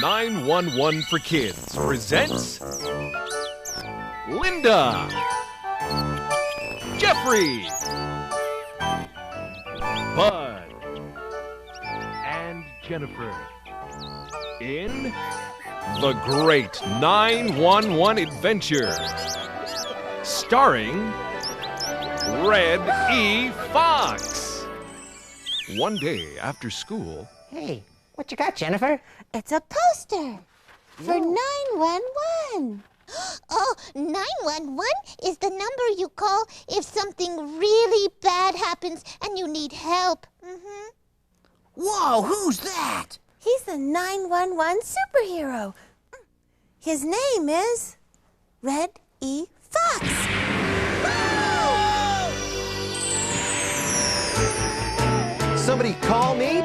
911 for Kids presents Linda, Jeffrey, Bud, and Jennifer in The Great 911 Adventure, starring Red E. Fox. One day after school... Hey, what you got, Jennifer? It's a poster for 911. Oh, 911 is the number you call if something really bad happens and you need help. Whoa, who's that? He's the 911 superhero. His name is Red E. Fox. Somebody call me?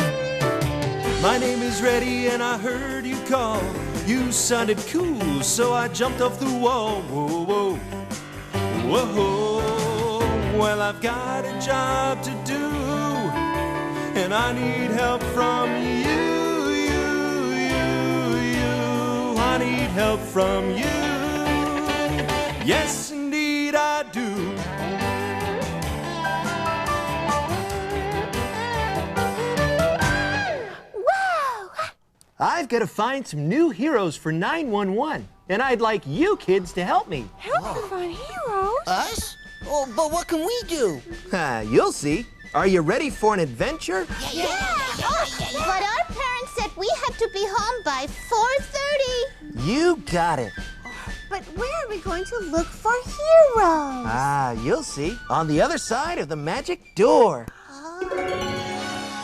My name is Reddy and I heard you call. You sounded cool, so I jumped off the wall. Whoa, whoa, whoa. Well, I've got a job to do, and I need help from you. I need help from you. Yes, indeed I do. I've got to find some new heroes for 911, and I'd like you kids to help me. Help to find heroes? Us? Oh, but what can we do? You'll see. Are you ready for an adventure? Yeah. But our parents said we had to be home by 4:30. You got it. But where are we going to look for heroes? You'll see. On the other side of the magic door.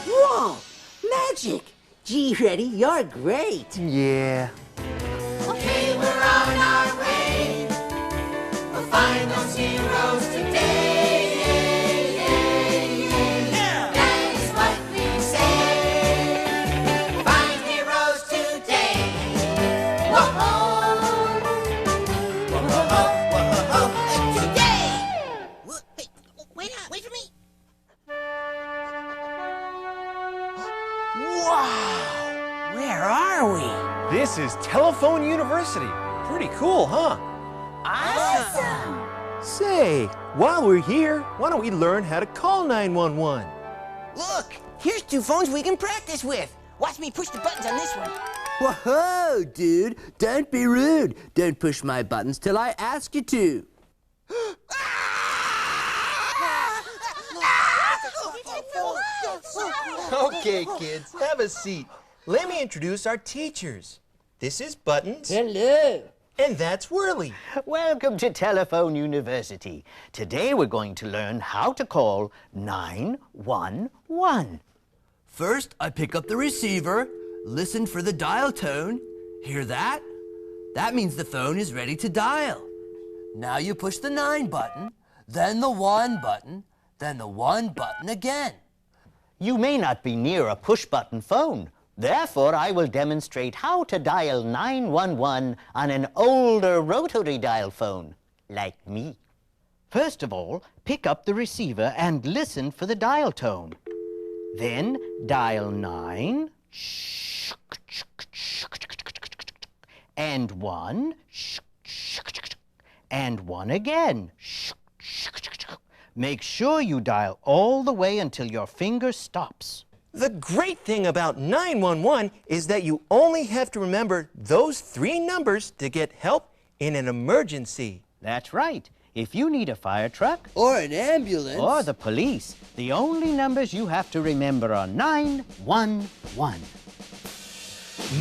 Whoa, magic! Gee, Reddy, you're great. Yeah. Okay, we're on our way. We'll find those heroes today. Yeah. That is what we say. Find heroes today. Whoa-ho. Whoa-ho-ho, whoa-ho-ho. Today. Wait for me. Wow! Where are we? This is Telephone University. Pretty cool, huh? Awesome! Say, while we're here, why don't we learn how to call 911? Look, here's two phones we can practice with. Watch me push the buttons on this one. Whoa, dude, don't be rude. Don't push my buttons till I ask you to. Okay, kids, have a seat. Let me introduce our teachers. This is Buttons. Hello. And that's Whirly. Welcome to Telephone University. Today we're going to learn how to call 911. First, I pick up the receiver, listen for the dial tone. Hear that? That means the phone is ready to dial. Now you push the 9 button, then the 1 button, then the 1 button again. You may not be near a push-button phone. Therefore, I will demonstrate how to dial 911 on an older rotary dial phone, like me. First of all, pick up the receiver and listen for the dial tone. Then dial 9, and 1, and 1 again. Make sure you dial all the way until your finger stops. The great thing about 911 is that you only have to remember those 3 numbers to get help in an emergency. That's right. If you need a fire truck Or an ambulance. or the police, the only numbers you have to remember are 911.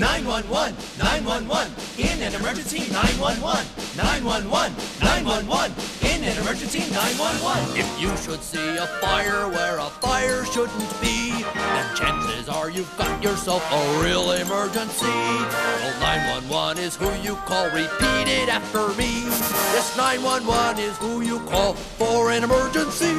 911, 911, in an emergency, 911, 911, 911, in an emergency, 911. If you should see a fire where a fire shouldn't be, then chances are you've got yourself a real emergency. Well, 911 is who you call, repeat it after me. Yes, 911 is who you call for an emergency.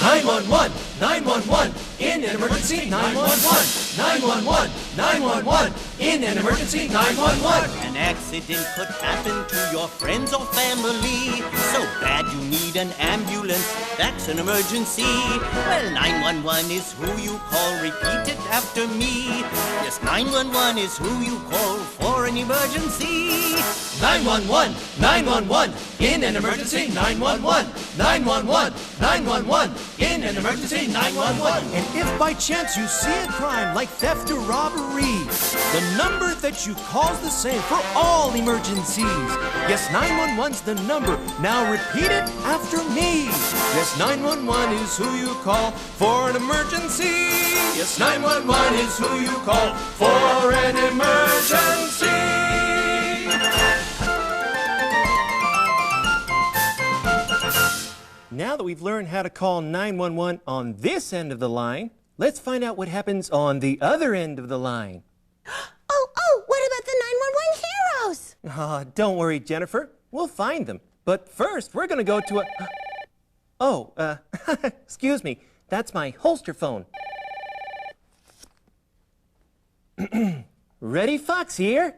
911, 911, in an emergency, 911, 911, 911, in in an emergency 911. An accident could happen to your friends or family. So bad you need an ambulance, that's an emergency. Well, 911 is who you call, repeat it after me. Yes, 911 is who you call for an emergency. 911, 911, in an emergency 911. 911, 911, in an emergency 911. And if by chance you see a crime like theft or robbery, the number that you call is the same for all emergencies. Yes, 911's the number. Now repeat it after me. Yes, 911 is who you call for an emergency. Yes, 911 is who you call for an emergency. Now that we've learned how to call 911 on this end of the line, let's find out what happens on the other end of the line. Oh, what about the 911 heroes? Don't worry, Jennifer. We'll find them. But first, we're going to go to a... excuse me. That's my holster phone. Reddy Fox here.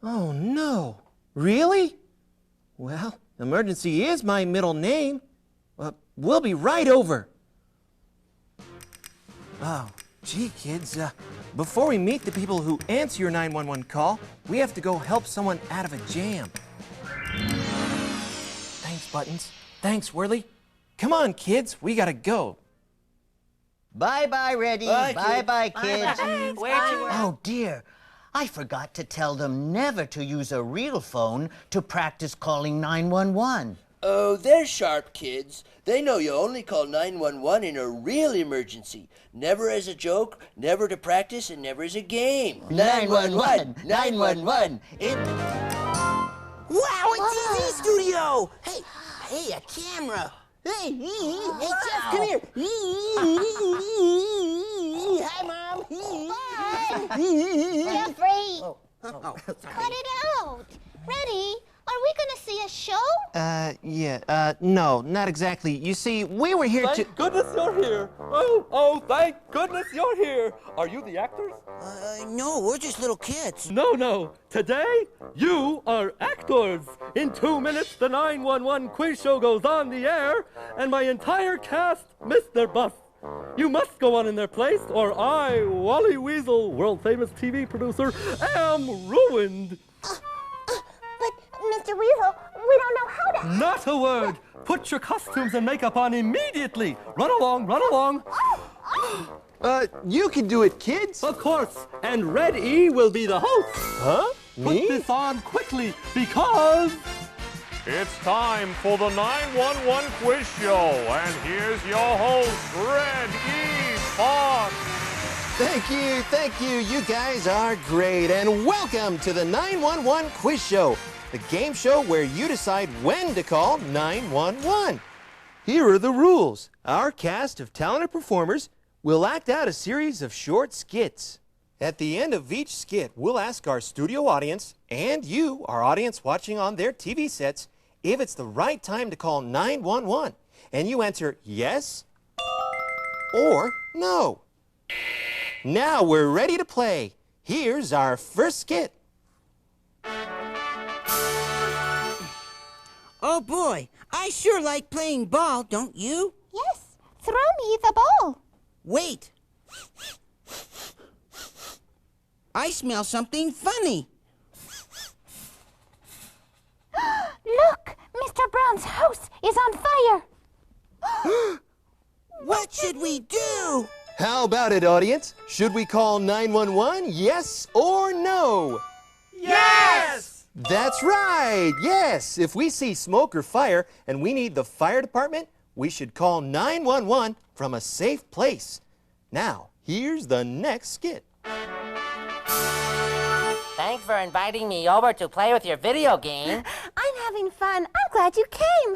Oh, no. Really? Well, emergency is my middle name. We'll be right over. Oh, gee, kids. Before we meet the people who answer your 911 call, we have to go help someone out of a jam. Thanks, Buttons. Thanks, Whirly. Come on, kids. We gotta go. Bye-bye, Reddy. Bye-bye, kids. Bye. Oh, dear. I forgot to tell them never to use a real phone to practice calling 911. Oh, they're sharp kids. They know you only call 911 in a real emergency. Never as a joke, never to practice, and never as a game. 911, 911. Wow, a TV studio! Hey, a camera! Hey, Jeff, come here! Hi, Mom! Jeffrey! Cut it out! Ready? Are we gonna see a show? No, not exactly. You see, we were here to... Thank goodness you're here. Oh, thank goodness you're here. Are you the actors? No, we're just little kids. No. Today, you are actors. In 2 minutes, the 911 quiz show goes on the air, and my entire cast missed their bus. You must go on in their place, or I, Wally Weasel, world-famous TV producer, am ruined. But, Mr. Weasel, we don't know how to... Not a word. Put your costumes and makeup on immediately. Run along. You can do it, kids. Of course. And Red E will be the host. Huh? Put this on quickly because... It's time for the 911 quiz show, and here's your host, Red E. Fox. Thank you. You guys are great. And welcome to the 911 quiz show, the game show where you decide when to call 911. Here are the rules. Our cast of talented performers will act out a series of short skits. At the end of each skit, we'll ask our studio audience and you, our audience watching on their TV sets, if it's the right time to call 911. And you answer yes or no. Now we're ready to play. Here's our first skit. Oh, boy. I sure like playing ball, don't you? Yes, throw me the ball. Wait. I smell something funny. Look, Mr. Brown's house is on fire. What should we do? How about it, audience? Should we call 911, yes or no? Yes! That's right, yes. If we see smoke or fire and we need the fire department, we should call 911 from a safe place. Now, here's the next skit. Thanks for inviting me over to play with your video game. I'm having fun. I'm glad you came.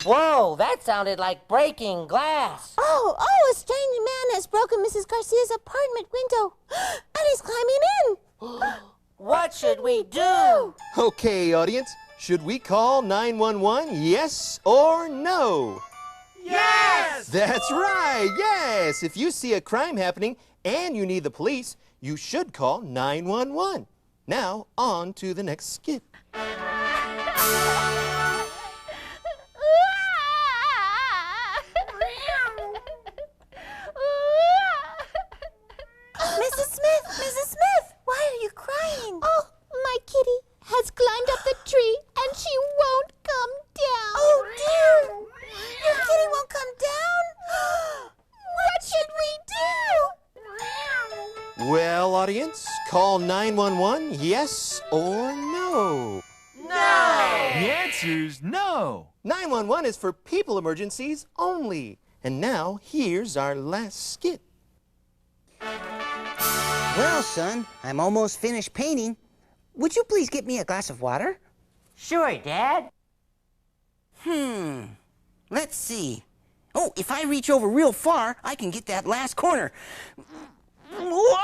Whoa, that sounded like breaking glass. Oh, a strange man has broken Mrs. Garcia's apartment window. And he's climbing in. What should we do? Okay, audience, should we call 911, yes or no? Yes! That's right, yes. If you see a crime happening and you need the police, you should call 911. Now, on to the next skit. Mrs. Smith, why are you crying? Oh, my kitty has climbed up the tree and she won't come down. Oh, dear. Your kitty won't come down? What should we do? Well, audience, call 911, yes or no? The answer's no. 911 is for people emergencies only. And now, here's our last skit. Well, son, I'm almost finished painting. Would you please get me a glass of water? Sure, Dad. Let's see. Oh, if I reach over real far, I can get that last corner. Whoa!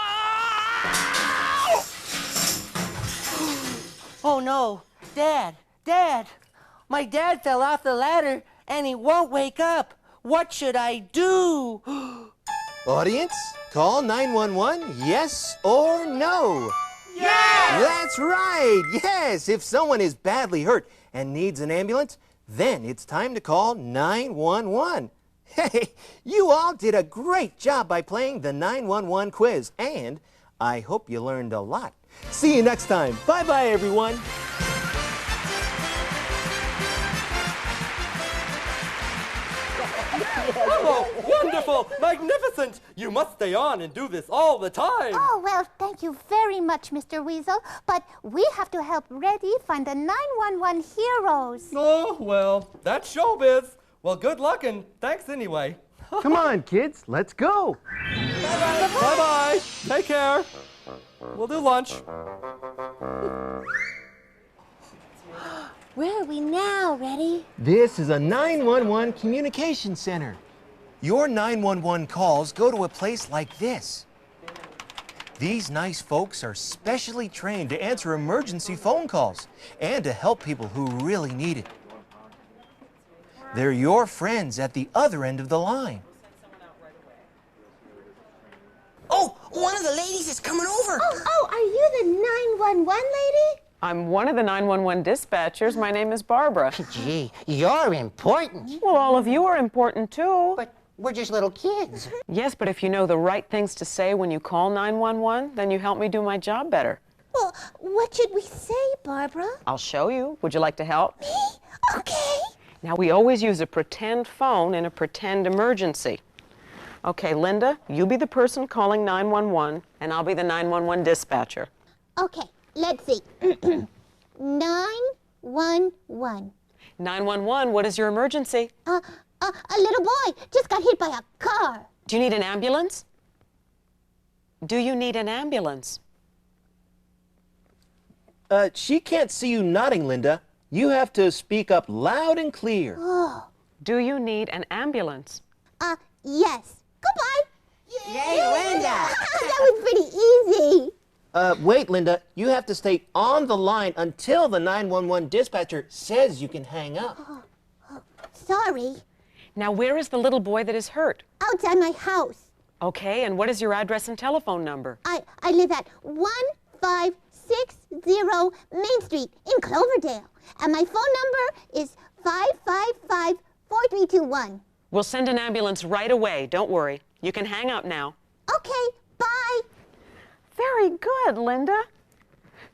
Oh, no. Dad, my dad fell off the ladder and he won't wake up. What should I do? Audience, call 911, yes or no? Yes! That's right, yes! If someone is badly hurt and needs an ambulance, then it's time to call 911. Hey, you all did a great job by playing the 911 quiz, and I hope you learned a lot. See you next time. Bye-bye, everyone. Oh, wonderful! Magnificent! You must stay on and do this all the time! Oh, well, thank you very much, Mr. Weasel. But we have to help Reddy find the 911 heroes. Oh, well, that's showbiz. Well, good luck and thanks anyway. Come on, kids, let's go. Bye-bye. Take care. We'll do lunch. Where are we now, Reddy? This is a 911 communication center. Your 911 calls go to a place like this. These nice folks are specially trained to answer emergency phone calls and to help people who really need it. They're your friends at the other end of the line. Oh, one of the ladies is coming over. Oh, are you the 911 lady? I'm one of the 911 dispatchers. My name is Barbara. Gee, you're important. Well, all of you are important, too. But we're just little kids. Yes, but if you know the right things to say when you call 911, then you help me do my job better. Well, what should we say, Barbara? I'll show you. Would you like to help? Me? Okay. Now, we always use a pretend phone in a pretend emergency. Okay, Linda, you be the person calling 911, and I'll be the 911 dispatcher. Okay, let's see. 911. 911, what is your emergency? A little boy just got hit by a car. Do you need an ambulance? Do you need an ambulance? She can't see you nodding, Linda. You have to speak up loud and clear. Oh. Do you need an ambulance? Yes. Goodbye. Yay, Linda! That was pretty easy. Wait, Linda. You have to stay on the line until the 911 dispatcher says you can hang up. Sorry. Now, where is the little boy that is hurt? Outside my house. Okay, and what is your address and telephone number? I live at 1560 Main Street in Cloverdale. And my phone number is 555-4321. We'll send an ambulance right away. Don't worry. You can hang up now. Okay, bye. Very good, Linda.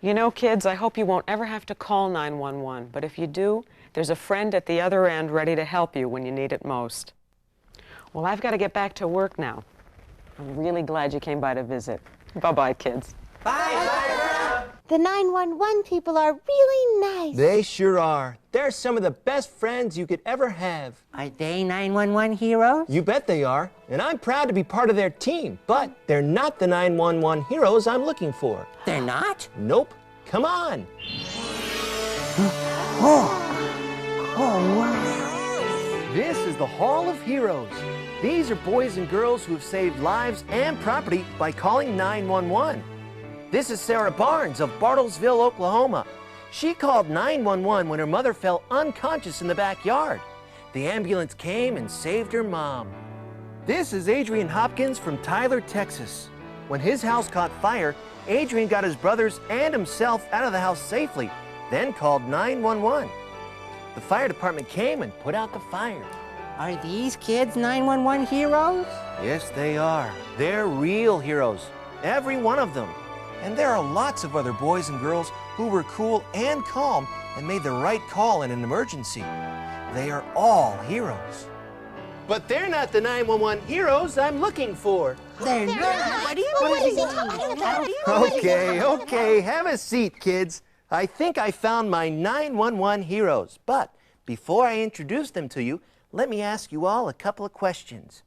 You know, kids, I hope you won't ever have to call 911. But if you do, there's a friend at the other end ready to help you when you need it most. Well, I've got to get back to work now. I'm really glad you came by to visit. Bye-bye, kids. Bye, Barbara! The 911 people are really nice. They sure are. They're some of the best friends you could ever have. Are they 911 heroes? You bet they are. And I'm proud to be part of their team. But they're not the 911 heroes I'm looking for. They're not? Nope. Come on. This is the Hall of Heroes. These are boys and girls who have saved lives and property by calling 911. This is Sarah Barnes of Bartlesville, Oklahoma. She called 911 when her mother fell unconscious in the backyard. The ambulance came and saved her mom. This is Adrian Hopkins from Tyler, Texas. When his house caught fire, Adrian got his brothers and himself out of the house safely, then called 911. The fire department came and put out the fire. Are these kids 911 heroes? Yes, they are. They're real heroes, every one of them. And there are lots of other boys and girls who were cool and calm and made the right call in an emergency. They are all heroes. But they're not the 911 heroes I'm looking for. They're not. What is he talking about? Okay, have a seat, kids. I think I found my 911 heroes. But before I introduce them to you, let me ask you all a couple of questions.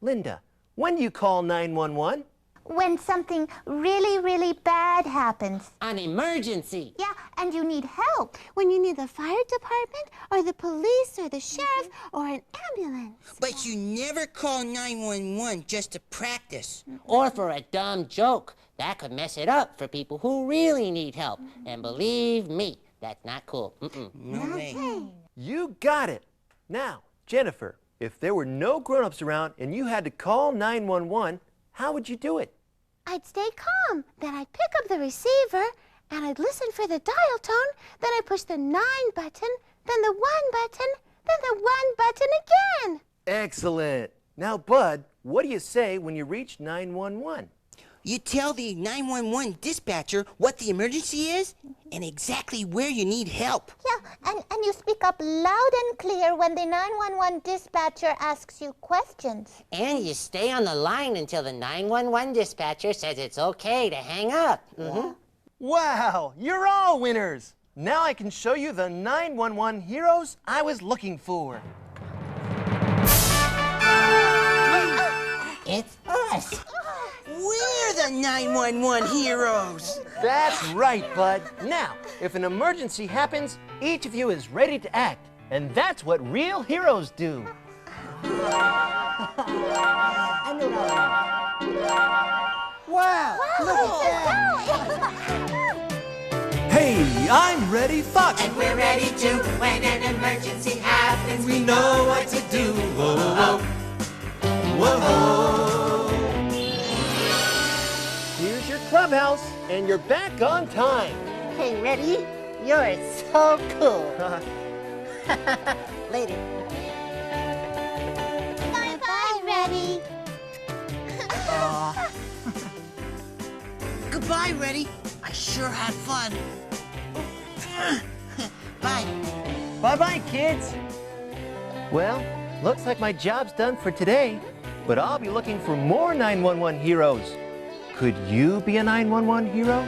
Linda, when do you call 911? When something really, really bad happens. An emergency. Yeah, and you need help. When you need the fire department, or the police, or the sheriff, or an ambulance. But you never call 911 just to practice. Or for a dumb joke. That could mess it up for people who really need help. And believe me, that's not cool. No way. You got it. Now, Jennifer, if there were no grown-ups around and you had to call 911, how would you do it? I'd stay calm. Then I'd pick up the receiver, and I'd listen for the dial tone. Then I'd push the 9 button, then the 1 button, then the 1 button again. Excellent. Now, Bud, what do you say when you reach 911? You tell the 911 dispatcher what the emergency is and exactly where you need help. Yeah, and you speak up loud and clear when the 911 dispatcher asks you questions. And you stay on the line until the 911 dispatcher says it's okay to hang up. Wow, you're all winners. Now I can show you the 911 heroes I was looking for. It's us. We're the 911 heroes. That's right, Bud. Now, if an emergency happens, each of you is ready to act. And that's what real heroes do. Wow, look at that. Hey, I'm Reddy Fox. And we're ready to when an emergency happens. We know what to do. Whoa, whoa, whoa, whoa. Here's your clubhouse, and you're back on time. Hey, Reddy, you're so cool. Later. Bye, Reddy. Goodbye, Reddy. I sure had fun. Bye. Bye-bye, kids. Well, looks like my job's done for today, but I'll be looking for more 911 heroes. Could you be a 911 hero?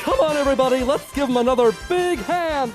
Come on, everybody, let's give them another big hand.